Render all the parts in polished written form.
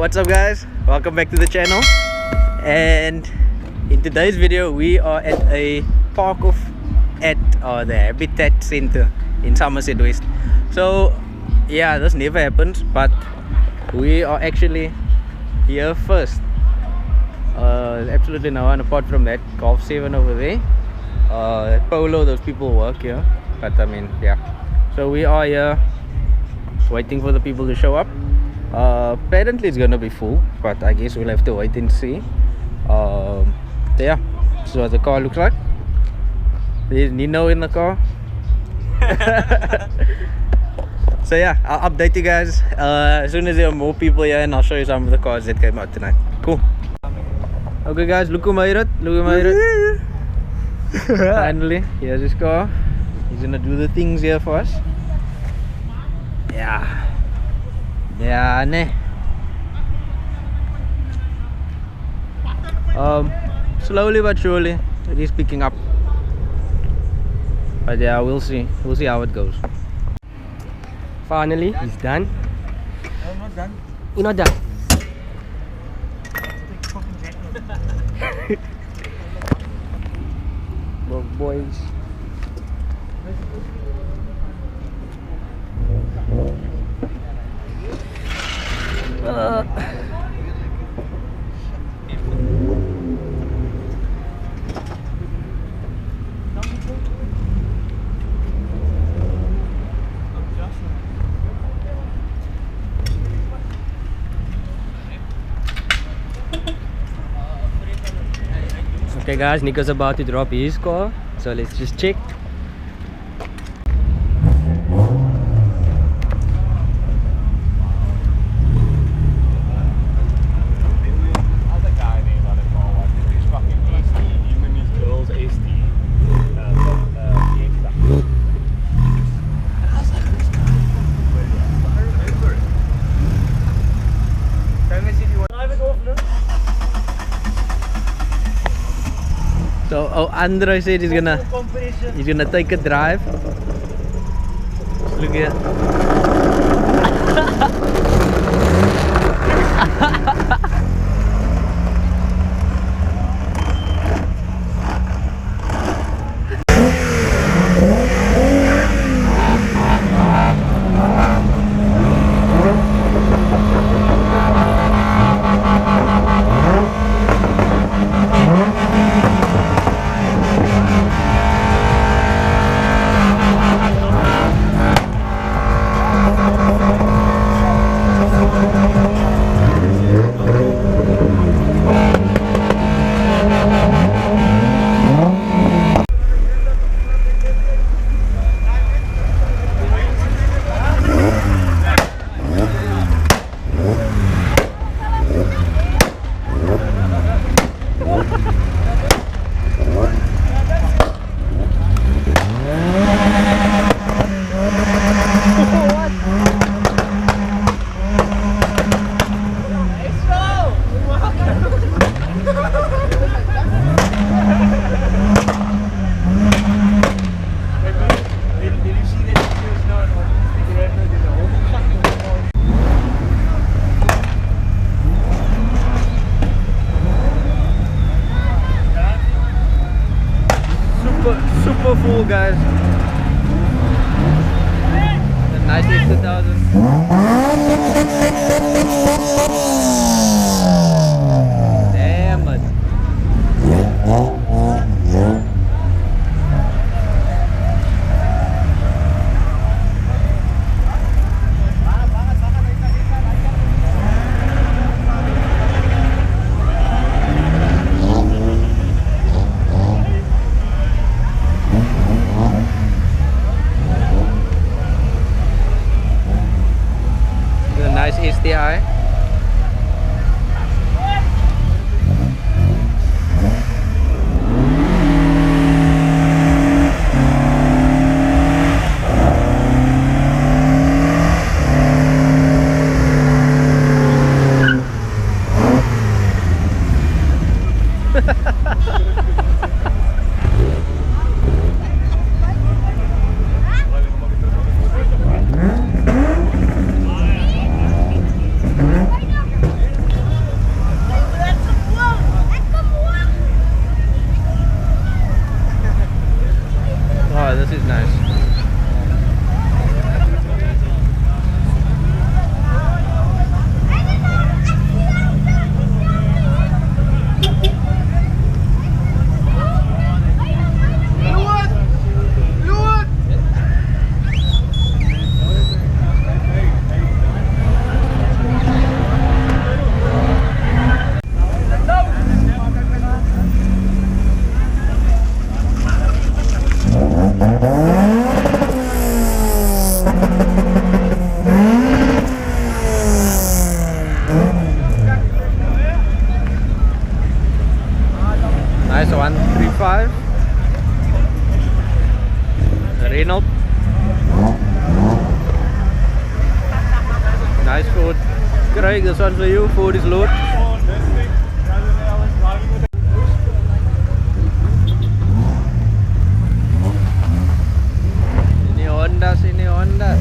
What's up guys, welcome back to the channel. And in today's video we are at a Parkoff at the Habitat Center in Somerset West. So yeah, this never happens, but we are actually here first. Absolutely no one apart from that Golf 7 over there, Polo, those people work here, but I mean yeah. So we are here waiting for the people to show up. Apparently it's gonna be full, but I guess we'll have to wait and see. Yeah, this is what the car looks like. There's Nino in the car. So yeah, I'll update you guys as soon as there are more people here, and I'll show you some of the cars that came out tonight. Cool. Okay guys, look who made it. Look who made it. Finally, here's his car. He's gonna do the things here for us. Yeah. Yeah, ne. Slowly but surely it is picking up. But yeah, we'll see. We'll see how it goes. Finally, he's done. No, I'm not done. You're not done. Well, boys. Okay guys, Nico's about to drop his car, so let's just check. So Andre said he's gonna take a drive. Look here. Super full guys. The nice X2000. Damn it. Nice STI. 5. Reynolds. Nice food. Craig, this one for you. Food is load. Sini Honda.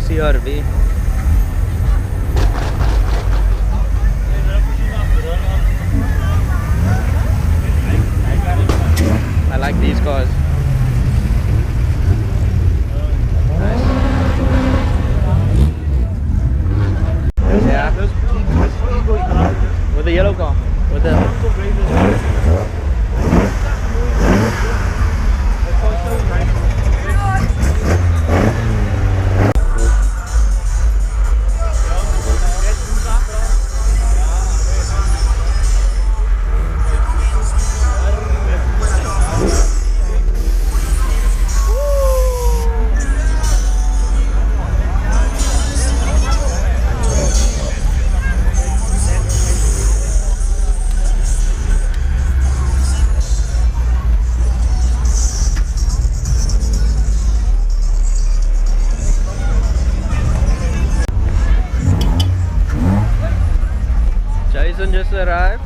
CRV. I like these cars. Nice. Yeah. With the yellow car. With the Jason just arrived.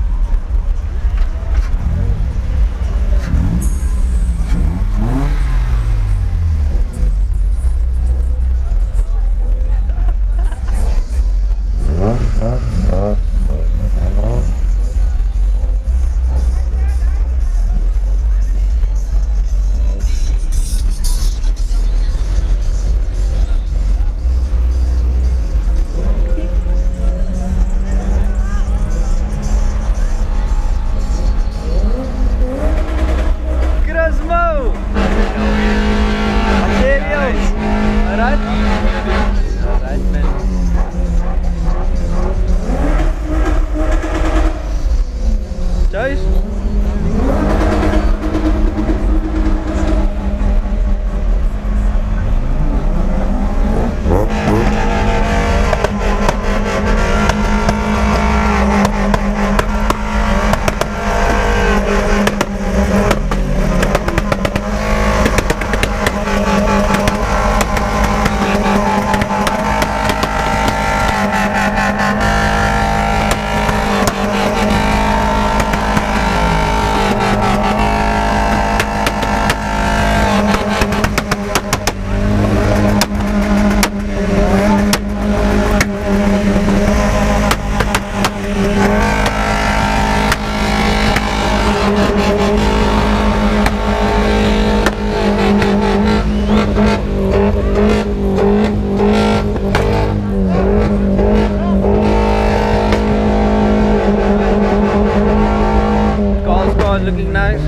Looking nice.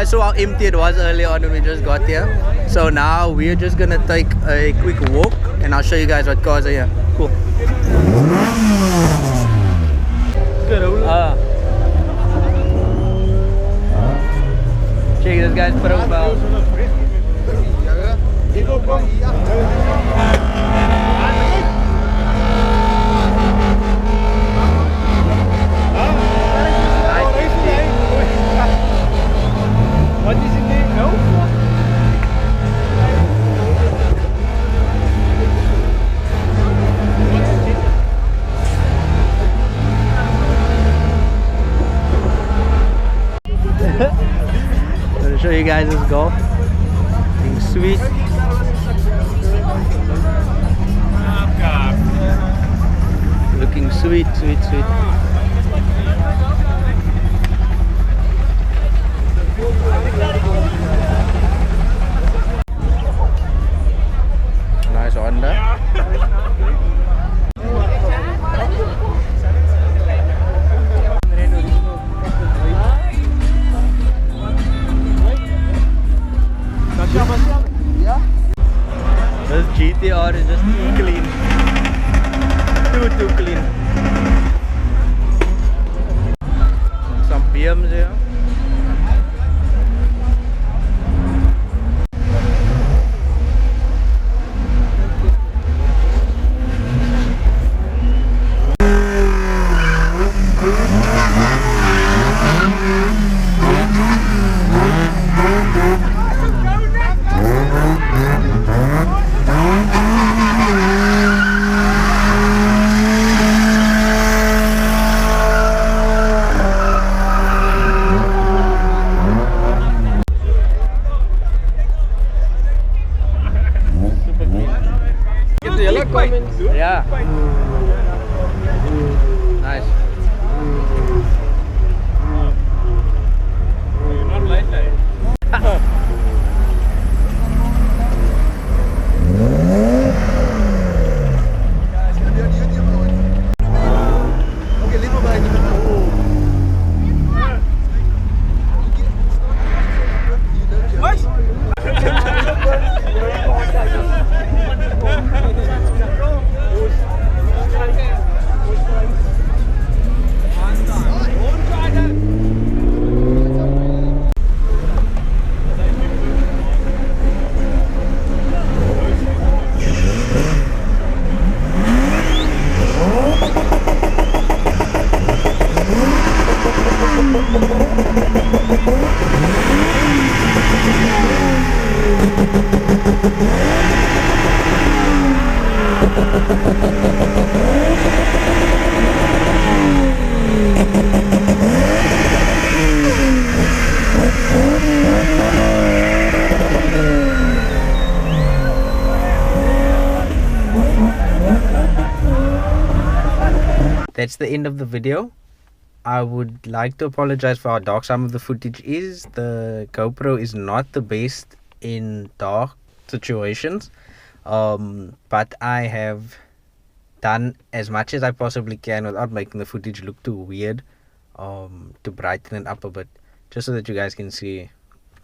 guys saw how empty it was earlier on when we just got here. So now we're just gonna take a quick walk and I'll show you guys what cars are here. Cool. Check this guy's profile. What is it name? No? I'm gonna show you guys this golf. Being sweet. Looking sweet, sweet, sweet. Nice Honda. This GTR is just too clean. Too clean. Some BMs here. Yeah. Nice. Not late. That's the end of the video. I would like to apologize for how dark some of the footage is. The GoPro is not the best in dark situations, but I have done as much as I possibly can without making the footage look too weird, to brighten it up a bit, just so that you guys can see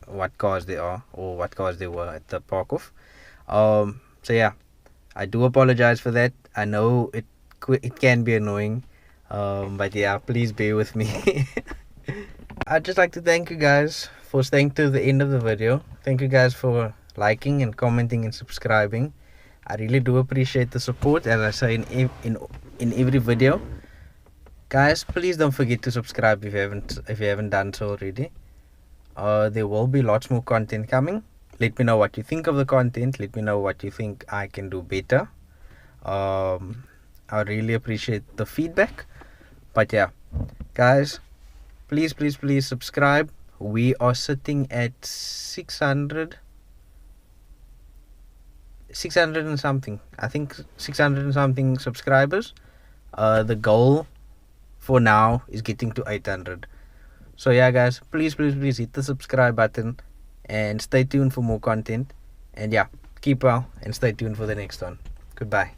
what cars they are or what cars they were at the Parkoff. So yeah, I do apologize for that. I know it can be annoying, but yeah, please bear with me. I'd just like to thank you guys for staying to the end of the video. Thank you guys for liking and commenting and subscribing. I really do appreciate the support, as I say in every video. Guys, please don't forget to subscribe if you haven't done so already. There will be lots more content coming. Let me know what you think of the content. Let me know what you think I can do better. I really appreciate the feedback. But yeah, guys, please subscribe. We are sitting at 600 and something. I think 600 and something subscribers. The goal for now is getting to 800. So yeah, guys, please hit the subscribe button and stay tuned for more content. And yeah, keep well and stay tuned for the next one. Goodbye.